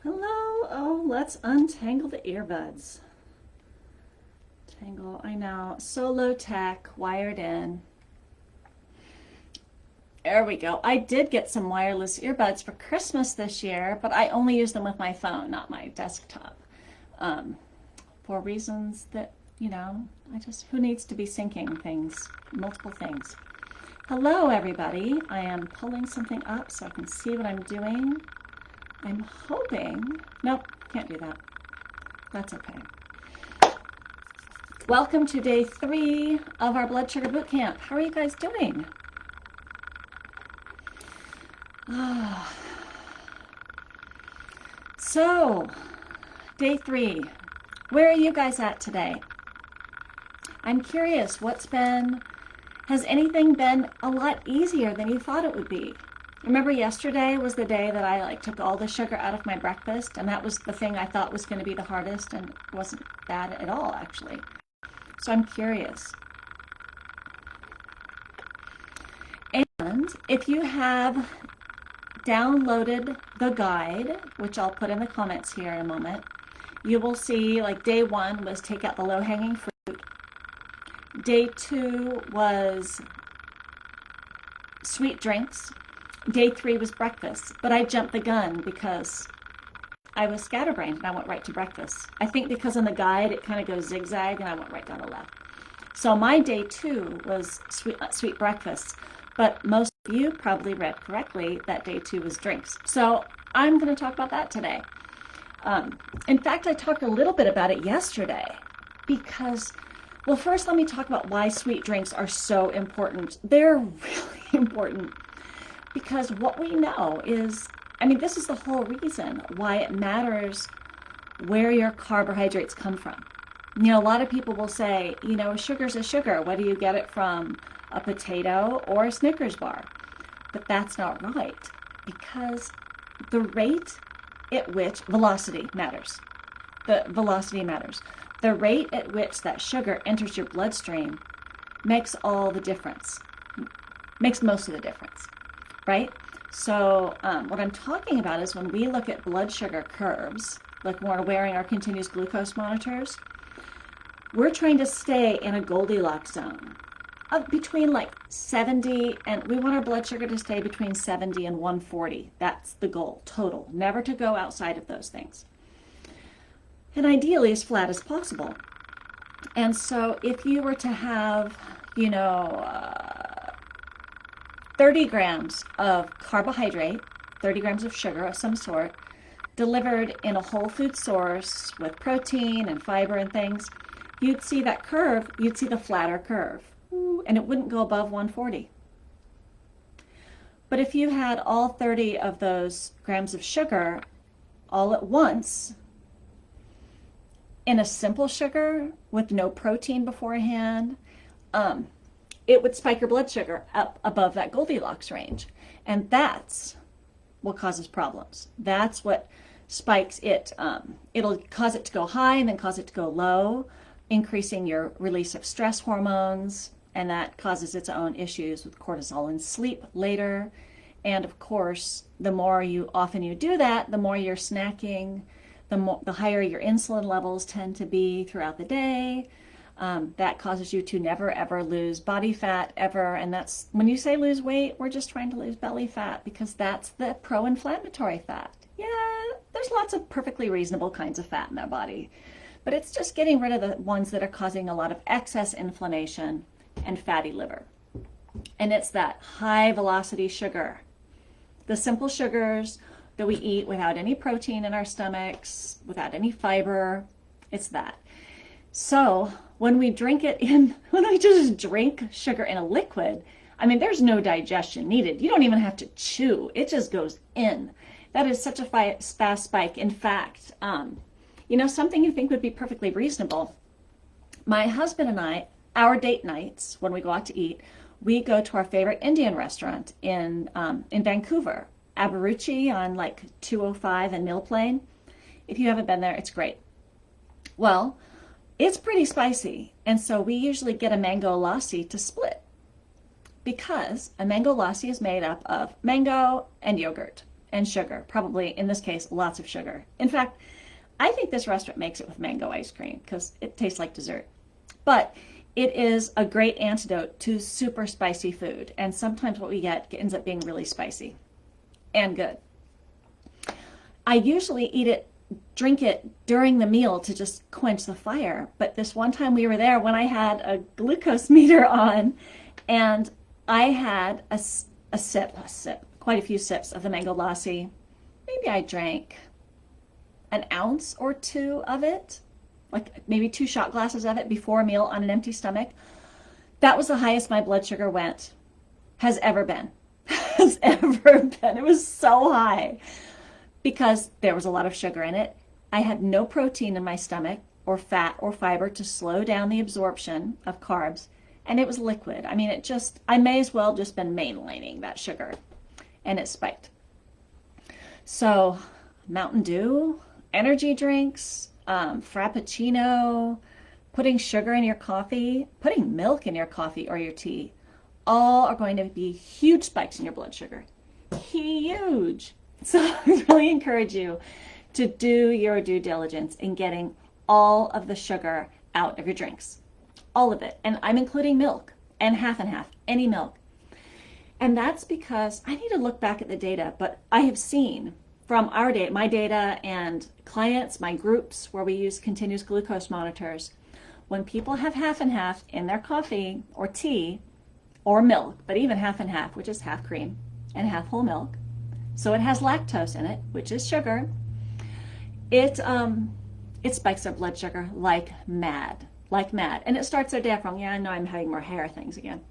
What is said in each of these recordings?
Hello. Oh, let's untangle the earbuds. Tangle, I know. So low tech, wired in. There we go. I did get some wireless earbuds for Christmas this year, but I only use them with my phone, not my desktop. Um, for reasons that, who needs to be syncing things, multiple things. Hello, everybody. I am pulling something up so I can see what I'm doing. I'm hoping, nope, can't do that. That's okay. Welcome to day 3 of our blood sugar boot camp. How are you guys doing? So, day 3. Where are you guys at today? I'm curious, has anything been a lot easier than you thought it would be? Remember yesterday was the day that I took all the sugar out of my breakfast, and that was the thing I thought was going to be the hardest, and it wasn't bad at all, actually. So I'm curious. And if you have downloaded the guide, which I'll put in the comments here in a moment, you will see day 1 was take out the low-hanging fruit. Day 2 was sweet drinks. Day 3 was breakfast, but I jumped the gun because I was scatterbrained and I went right to breakfast. I think because in the guide it kind of goes zigzag and I went right down the left. So my day 2 was sweet breakfast, but most of you probably read correctly that day 2 was drinks. So I'm going to talk about that today. In fact, I talked a little bit about it yesterday because, well, first let me talk about why sweet drinks are so important. They're really important because what we know is, this is the whole reason why it matters where your carbohydrates come from. A lot of people will say, sugar's a sugar. Whether you get it from a potato or a Snickers bar. But that's not right because the rate at which velocity matters. The velocity matters. The rate at which that sugar enters your bloodstream makes all the difference, makes most of the difference, right? So what I'm talking about is when we look at blood sugar curves, like when we're wearing our continuous glucose monitors, we're trying to stay in a Goldilocks zone of between 70, and we want our blood sugar to stay between 70 and 140. That's the goal, total. Never to go outside of those things. And ideally as flat as possible. And so if you were to have, 30 grams of carbohydrate, 30 grams of sugar of some sort, delivered in a whole food source with protein and fiber and things, you'd see that curve, you'd see the flatter curve. And it wouldn't go above 140. But if you had all 30 of those grams of sugar all at once in a simple sugar with no protein beforehand, it would spike your blood sugar up above that Goldilocks range. And that's what causes problems. That's what spikes it. It'll cause it to go high and then cause it to go low, increasing your release of stress hormones, and that causes its own issues with cortisol and sleep later. And of course, the more often you do that, the more you're snacking, the higher your insulin levels tend to be throughout the day. That causes you to never ever lose body fat ever. And that's when you say lose weight, we're just trying to lose belly fat because that's the pro-inflammatory fat. Yeah, there's lots of perfectly reasonable kinds of fat in our body, but it's just getting rid of the ones that are causing a lot of excess inflammation and fatty liver. And it's that high velocity sugar, the simple sugars that we eat without any protein in our stomachs, without any fiber. It's that. So when we just drink sugar in a liquid, there's no digestion needed. You don't even have to chew. It just goes in. That is such a fast spike. In fact, something you think would be perfectly reasonable. My husband and I, our date nights, when we go out to eat, we go to our favorite Indian restaurant in Vancouver, Aberruchi on 205 and Mill Plain. If you haven't been there, it's great. Well, it's pretty spicy, and so we usually get a mango lassi to split because a mango lassi is made up of mango and yogurt. and sugar. Probably, in this case, lots of sugar. In fact, I think this restaurant makes it with mango ice cream because it tastes like dessert. But it is a great antidote to super spicy food. And sometimes what we get ends up being really spicy and good. I usually drink it during the meal to just quench the fire. But this one time we were there when I had a glucose meter on, and I had a sip, quite a few sips of the mango lassi. Maybe I drank an ounce or two of it, like maybe 2 shot glasses of it before a meal on an empty stomach. That was the highest my blood sugar has ever been. It was so high because there was a lot of sugar in it. I had no protein in my stomach or fat or fiber to slow down the absorption of carbs, and it was liquid. I mean, I may as well just been mainlining that sugar, and it spiked. So Mountain Dew, energy drinks, Frappuccino, putting sugar in your coffee, putting milk in your coffee or your tea, all are going to be huge spikes in your blood sugar. Huge. So I really encourage you to do your due diligence in getting all of the sugar out of your drinks. All of it. And I'm including milk and half, any milk. And that's because I need to look back at the data, but I have seen from our data, my data and clients, my groups where we use continuous glucose monitors, when people have half and half in their coffee or tea or milk, but even half and half, which is half cream and half whole milk, so it has lactose in it, which is sugar, it spikes their blood sugar like mad. And it starts their day off wrong. Yeah, I know I'm having more hair things again.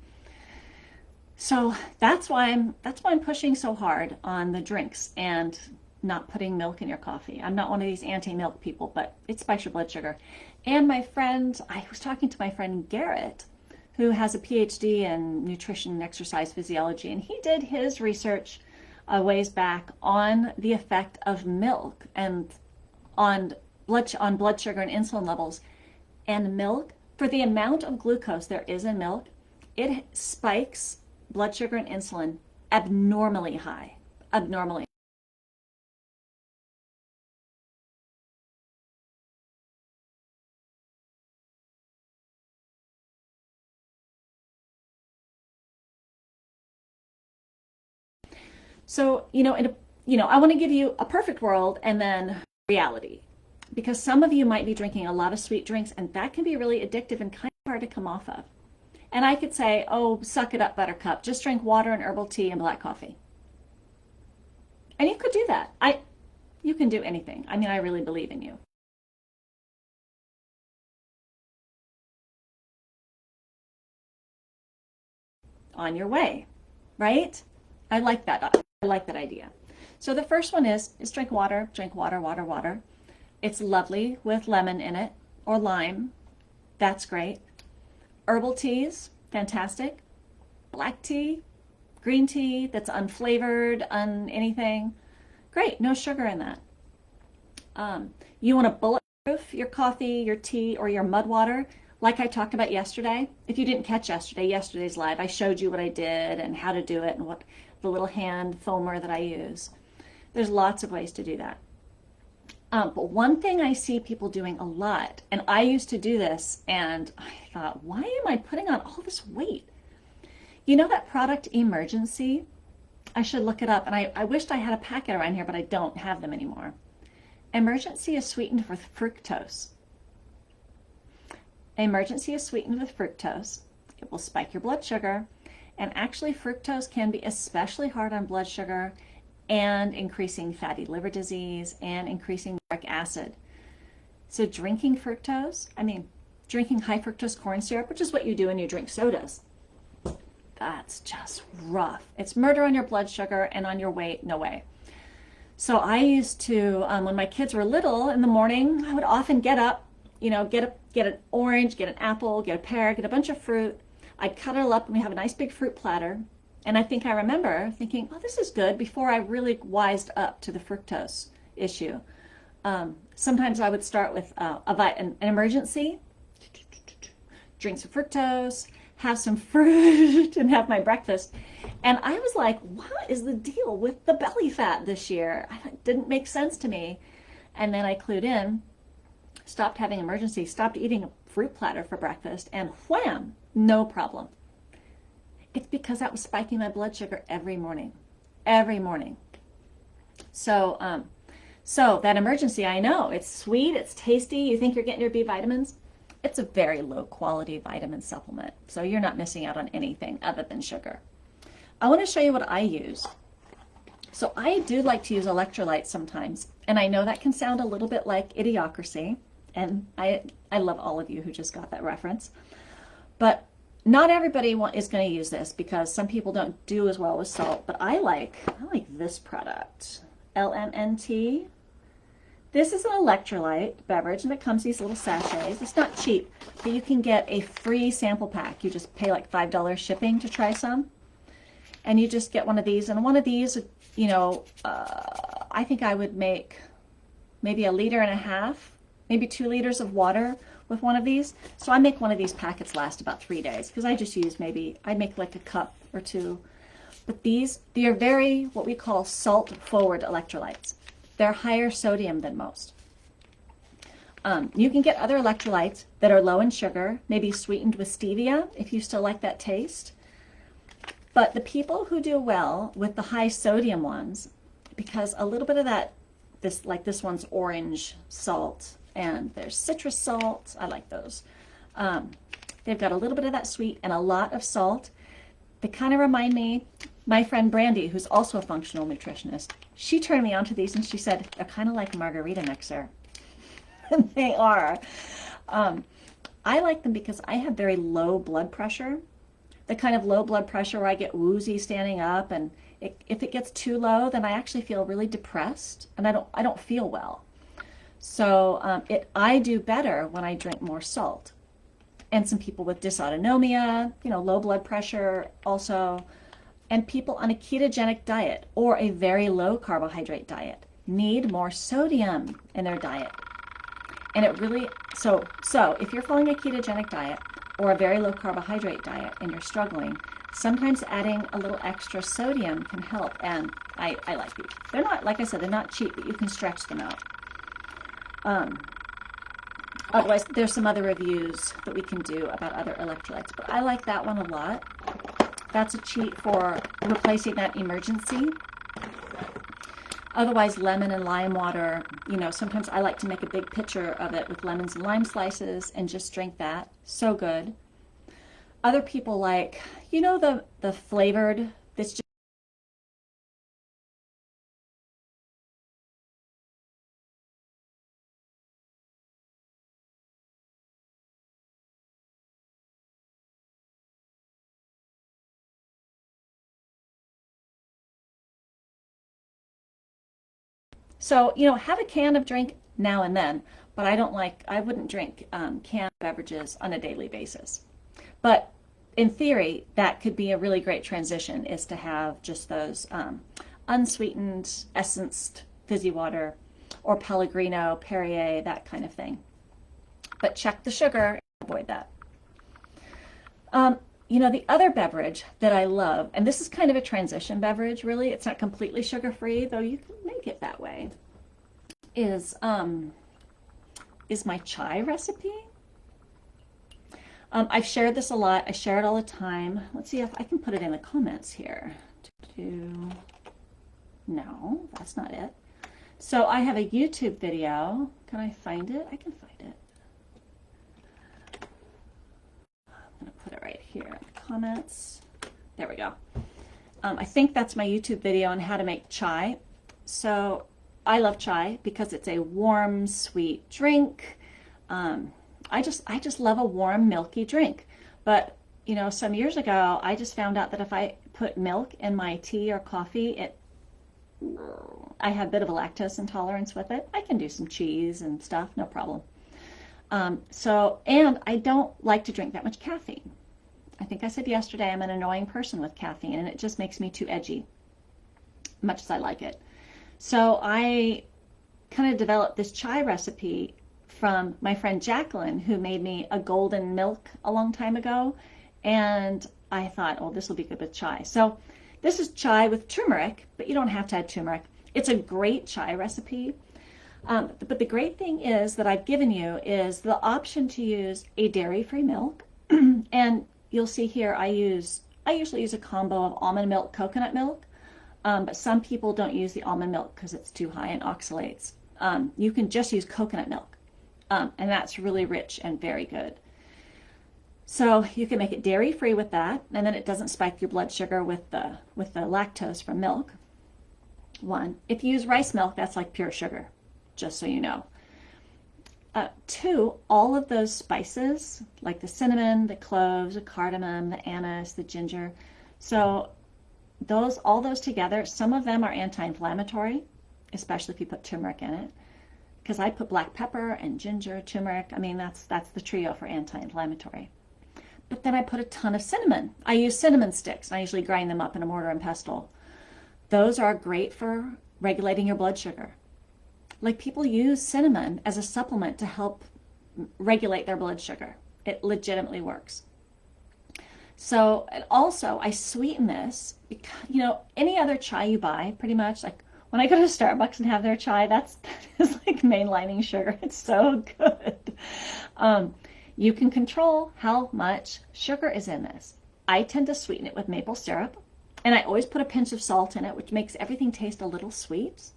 So that's why I'm pushing so hard on the drinks and not putting milk in your coffee. I'm not one of these anti-milk people, but it spikes your blood sugar. And I was talking to my friend Garrett, who has a PhD in nutrition and exercise physiology, and he did his research a ways back on the effect of milk and on blood sugar and insulin levels. And milk, for the amount of glucose there is in milk, it spikes blood sugar and insulin abnormally high. So, I want to give you a perfect world and then reality, because some of you might be drinking a lot of sweet drinks, and that can be really addictive and kind of hard to come off of. And I could say, oh, suck it up, buttercup. Just drink water and herbal tea and black coffee. And you could do that. You can do anything. I mean, I really believe in you. On your way, right? I like that idea. So the first one is drink water, water. It's lovely with lemon in it or lime. That's great. Herbal teas, fantastic. Black tea, green tea that's unflavored, anything. Great, no sugar in that. You want to bulletproof your coffee, your tea, or your mud water, like I talked about yesterday. If you didn't catch yesterday's live, I showed you what I did and how to do it and what the little hand foamer that I use. There's lots of ways to do that. But one thing I see people doing a lot, and I used to do this, and I thought, why am I putting on all this weight? You know that product Emergency? I should look it up, and I wished I had a packet around here, but I don't have them anymore. Emergency is sweetened with fructose. Emergency is sweetened with fructose. It will spike your blood sugar, and actually fructose can be especially hard on blood sugar and increasing fatty liver disease and increasing uric acid. So drinking high fructose corn syrup, which is what you do when you drink sodas, that's just rough. It's murder on your blood sugar and on your weight, no way. So I used to, when my kids were little in the morning, I would often get up, get an orange, get an apple, get a pear, get a bunch of fruit. I'd cut it all up and we have a nice big fruit platter. And I think I remember thinking, oh, this is good, before I really wised up to the fructose issue. Sometimes I would start with an Emergency, drink some fructose, have some fruit and have my breakfast. And I was like, what is the deal with the belly fat this year? It didn't make sense to me. And then I clued in, stopped having emergencies, stopped eating a fruit platter for breakfast, and wham, no problem. It's because that was spiking my blood sugar every morning. Every morning. So that emergency, I know, it's sweet, it's tasty, you think you're getting your B vitamins. It's a very low quality vitamin supplement, so you're not missing out on anything other than sugar. I want to show you what I use. So I do like to use electrolytes sometimes, and I know that can sound a little bit like idiocracy, and I love all of you who just got that reference, but not everybody is going to use this because some people don't do as well with salt, but I like this product, LMNT. This is an electrolyte beverage, and it comes in these little sachets. It's not cheap, but you can get a free sample pack. You just pay like $5 shipping to try some, and you just get one of these. And one of these, you know, I think I would make maybe 1.5 liters, maybe 2 liters of water with one of these. So I make one of these packets last about 3 days because I just use I'd make like a cup or two. But they are very, what we call salt-forward electrolytes. They're higher sodium than most. You can get other electrolytes that are low in sugar, maybe sweetened with stevia if you still like that taste. But the people who do well with the high sodium ones, because a little bit of that, this one's orange salt, and there's citrus salt. I like those. They've got a little bit of that sweet and a lot of salt. They kind of remind me, my friend Brandy, who's also a functional nutritionist, she turned me onto these and she said, they're kind of like margarita mixer. And they are. I like them because I have very low blood pressure. The kind of low blood pressure where I get woozy standing up, and if it gets too low, then I actually feel really depressed and I don't feel well. So I do better when I drink more salt. And some people with dysautonomia, you know, low blood pressure also, and people on a ketogenic diet or a very low carbohydrate diet need more sodium in their diet. And it really, so if you're following a ketogenic diet or a very low carbohydrate diet and you're struggling, sometimes adding a little extra sodium can help. And I like these. They're not, like I said, they're not cheap, but you can stretch them out. Otherwise, there's some other reviews that we can do about other electrolytes, but I like that one a lot. That's a cheat for replacing that emergency. Otherwise, lemon and lime water, you know, sometimes I like to make a big pitcher of it with lemons and lime slices and just drink that. So good. Other people like, you know, the flavored, this just so, you know, have a can of drink now and then, but I wouldn't drink canned beverages on a daily basis. But in theory, that could be a really great transition, is to have just those unsweetened, essenced fizzy water or Pellegrino, Perrier, that kind of thing. But check the sugar, avoid that. You know, the other beverage that I love, and this is kind of a transition beverage, really, it's not completely sugar-free, though you can make it that way, is my chai recipe. I've shared this a lot. I share it all the time. Let's see if I can put it in the comments here. No, that's not it. So I have a YouTube video. Can I find it? I can find it. I'm going to put it right here in the comments. There we go. I think that's my YouTube video on how to make chai. So I love chai because it's a warm, sweet drink. I just love a warm, milky drink. But, you know, some years ago, I just found out that if I put milk in my tea or coffee, I have a bit of a lactose intolerance with it. I can do some cheese and stuff, no problem. And I don't like to drink that much caffeine. I think I said yesterday I'm an annoying person with caffeine, and it just makes me too edgy, much as I like it. So I kind of developed this chai recipe from my friend Jacqueline, who made me a golden milk a long time ago. And I thought, oh, this will be good with chai. So this is chai with turmeric, but you don't have to add turmeric. It's a great chai recipe. But the great thing is that I've given you is the option to use a dairy-free milk. And you'll see here I usually use a combo of almond milk, coconut milk, but some people don't use the almond milk because it's too high in oxalates. You can just use coconut milk, and that's really rich and very good. So you can make it dairy-free with that, and then it doesn't spike your blood sugar with the lactose from milk. One, if you use rice milk, that's like pure sugar, just so you know. Two, all of those spices, like the cinnamon, the cloves, the cardamom, the anise, the ginger, so all those together, some of them are anti-inflammatory, especially if you put turmeric in it, because I put black pepper and ginger, turmeric. I mean, that's the trio for anti-inflammatory. But then I put a ton of cinnamon. I use cinnamon sticks, and I usually grind them up in a mortar and pestle. Those are great for regulating your blood sugar. Like, people use cinnamon as a supplement to help regulate their blood sugar. It legitimately works. So, and also I sweeten this because, any other chai you buy, pretty much, like when I go to Starbucks and have their chai, that is like mainlining sugar. It's so good. You can control how much sugar is in this. I tend to sweeten it with maple syrup, and I always put a pinch of salt in it, which makes everything taste a little sweet.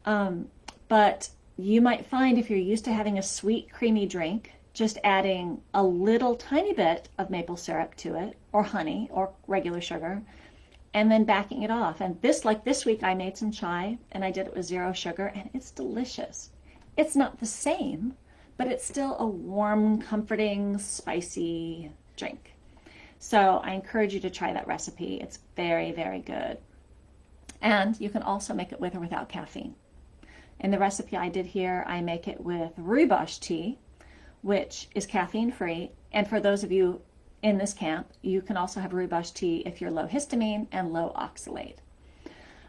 But you might find if you're used to having a sweet, creamy drink, just adding a little tiny bit of maple syrup to it, or honey, or regular sugar, and then backing it off. And this week I made some chai, and I did it with 0 sugar, and it's delicious. It's not the same, but it's still a warm, comforting, spicy drink. So I encourage you to try that recipe. It's very, very good. And you can also make it with or without caffeine. In the recipe I did here, I make it with rooibos tea, which is caffeine-free. And for those of you in this camp, you can also have rooibos tea if you're low histamine and low oxalate.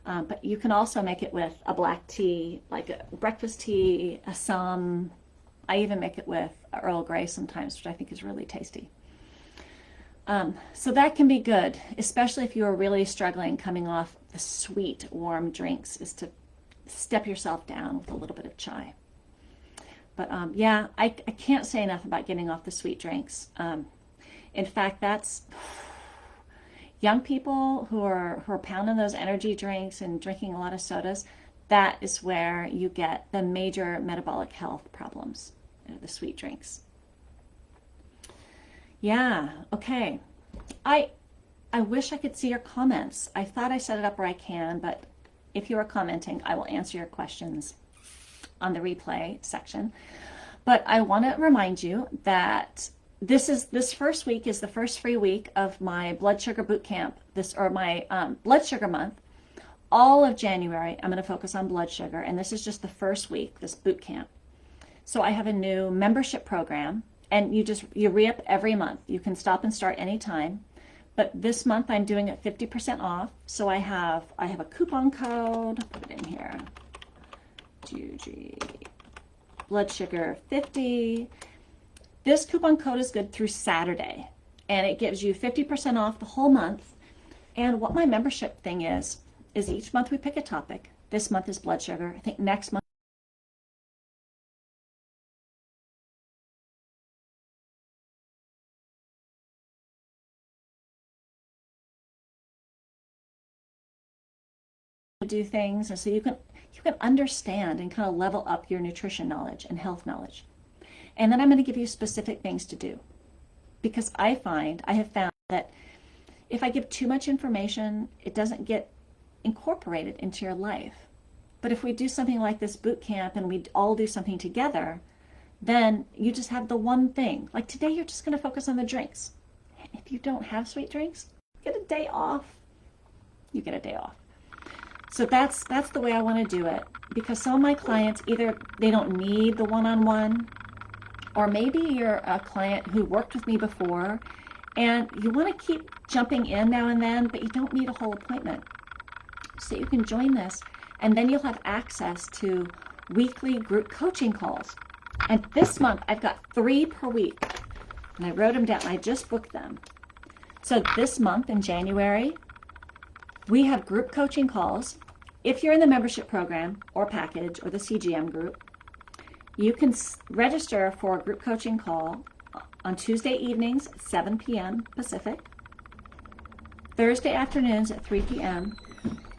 But you can also make it with a black tea, like a breakfast tea, Assam. I even make it with Earl Grey sometimes, which I think is really tasty. So that can be good, especially if you are really struggling coming off the sweet, warm drinks, is to step yourself down with a little bit of chai. But yeah, I can't say enough about getting off the sweet drinks. In fact, that's young people who are pounding those energy drinks and drinking a lot of sodas. That is where you get the major metabolic health problems, the sweet drinks. Yeah, okay. I wish I could see your comments. I thought I set it up where I can, but if you are commenting, I will answer your questions on the replay section. But I want to remind you that this first week is the first free week of my blood sugar boot camp, my blood sugar month. All of January, I'm going to focus on blood sugar, and this is just the first week, this boot camp. So I have a new membership program, and you re-up every month. You can stop and start anytime. But this month I'm doing it 50% off. So I have a coupon code. Put it in here. GG blood sugar 50. This coupon code is good through Saturday, and it gives you 50% off the whole month. And what my membership thing is each month we pick a topic. This month is blood sugar. I think next month do things, and so you can understand and kind of level up your nutrition knowledge and health knowledge. And then I'm going to give you specific things to do, because I have found that if I give too much information, it doesn't get incorporated into your life. But if we do something like this boot camp and we all do something together, then you just have the one thing. Like today, you're just going to focus on the drinks. If you don't have sweet drinks, get a day off. You get a day off. So that's the way I want to do it, because some of my clients, either they don't need the one-on-one, or maybe you're a client who worked with me before and you want to keep jumping in now and then, but you don't need a whole appointment. So you can join this, and then you'll have access to weekly group coaching calls. And this month I've got 3 per week. And I wrote them down. I just booked them. So this month in January, we have group coaching calls. If you're in the membership program or package or the CGM group, you can register for a group coaching call on Tuesday evenings at 7 p.m. Pacific, Thursday afternoons at 3 p.m.,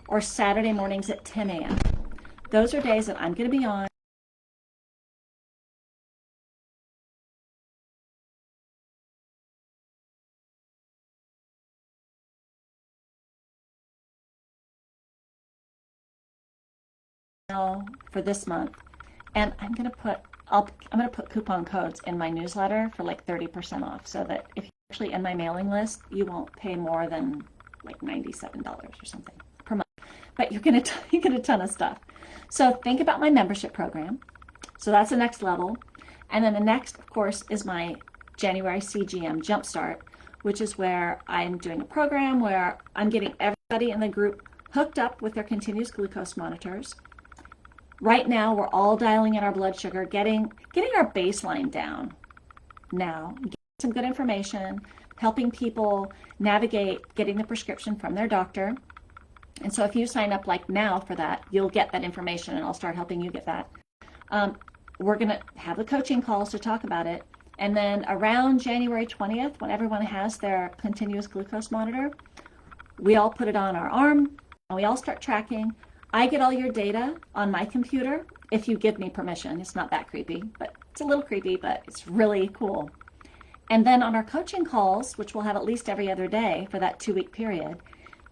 or Saturday mornings at 10 a.m. Those are days that I'm going to be on. For this month, and I'm gonna put coupon codes in my newsletter for like 30% off, so that if you're actually in my mailing list, you won't pay more than like $97 or something per month. But you get a ton of stuff. So think about my membership program. So that's the next level, and then the next, of course, is my January CGM Jumpstart, which is where I'm doing a program where I'm getting everybody in the group hooked up with their continuous glucose monitors. Right now, we're all dialing in our blood sugar, getting our baseline down now, getting some good information, helping people navigate getting the prescription from their doctor. And so if you sign up like now for that, you'll get that information, and I'll start helping you get that. We're going to have the coaching calls to talk about it. And then around January 20th, when everyone has their continuous glucose monitor, we all put it on our arm, and we all start tracking. I get all your data on my computer if you give me permission. It's not that creepy, but it's a little creepy, but it's really cool. And then on our coaching calls, which we'll have at least every other day for that 2-week period,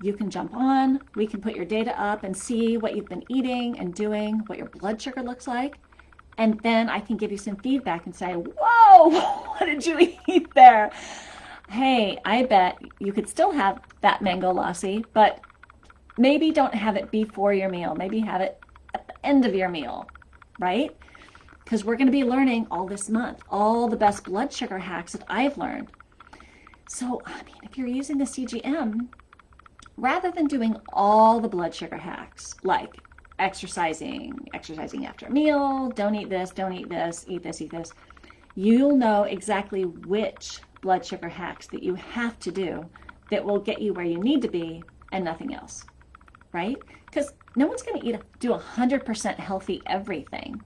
you can jump on, we can put your data up and see what you've been eating and doing, what your blood sugar looks like. And then I can give you some feedback and say, whoa, what did you eat there? Hey, I bet you could still have that mango lassi, but maybe don't have it before your meal. Maybe have it at the end of your meal, right? Because we're going to be learning all this month, all the best blood sugar hacks that I've learned. So, I mean, if you're using the CGM, rather than doing all the blood sugar hacks, like exercising after a meal, don't eat this, eat this, you'll know exactly which blood sugar hacks that you have to do that will get you where you need to be and nothing else. Right? Because no one's going to do 100% healthy everything.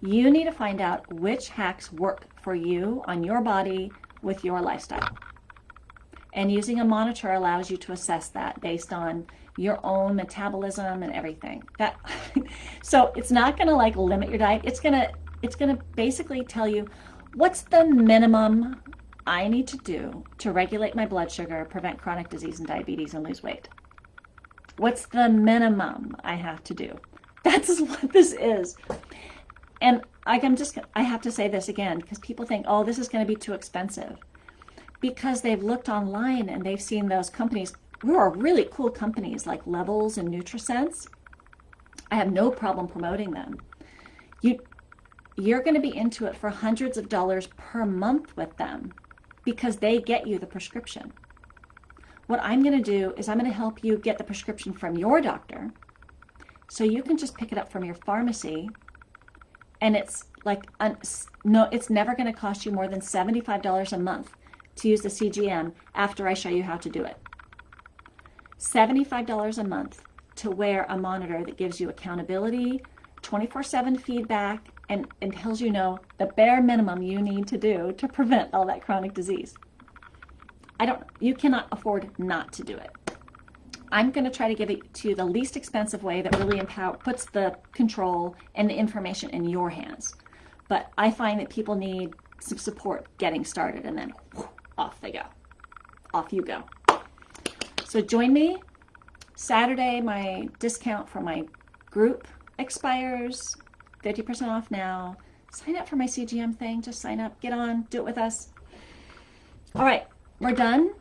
You need to find out which hacks work for you on your body with your lifestyle. And using a monitor allows you to assess that based on your own metabolism and everything. So it's not going to like limit your diet. It's going to basically tell you what's the minimum I need to do to regulate my blood sugar, prevent chronic disease and diabetes, and lose weight. What's the minimum I have to do? That's what this is. And I have to say this again, because people think, oh, this is going to be too expensive. Because they've looked online and they've seen those companies who are really cool companies like Levels and NutriSense. I have no problem promoting them. You're going to be into it for hundreds of dollars per month with them because they get you the prescription. What I'm going to do is I'm going to help you get the prescription from your doctor so you can just pick it up from your pharmacy, and it's like it's never going to cost you more than $75 a month to use the CGM after I show you how to do it. $75 a month to wear a monitor that gives you accountability, 24/7 feedback, and tells you the bare minimum you need to do to prevent all that chronic disease. You cannot afford not to do it. I'm going to try to give it to you the least expensive way that really puts the control and the information in your hands. But I find that people need some support getting started, and then off they go. Off you go. So join me. Saturday, my discount for my group expires. 50% off now. Sign up for my CGM thing. Just sign up. Get on. Do it with us. All right. We're done.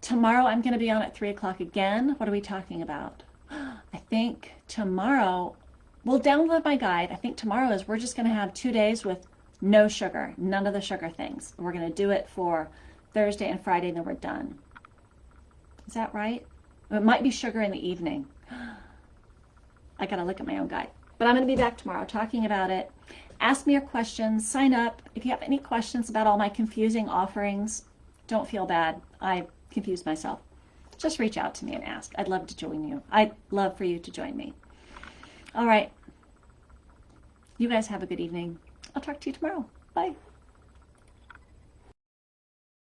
Tomorrow I'm going to be on at 3 o'clock again. What are we talking about? I think tomorrow, we'll download my guide. I think tomorrow we're just going to have 2 days with no sugar, none of the sugar things. We're going to do it for Thursday and Friday, and then we're done. Is that right? It might be sugar in the evening. I got to look at my own guide. But I'm going to be back tomorrow talking about it. Ask me your questions, sign up. If you have any questions about all my confusing offerings, don't feel bad. I confused myself. Just reach out to me and ask. I'd love to join you. I'd love for you to join me. All right. You guys have a good evening. I'll talk to you tomorrow. Bye.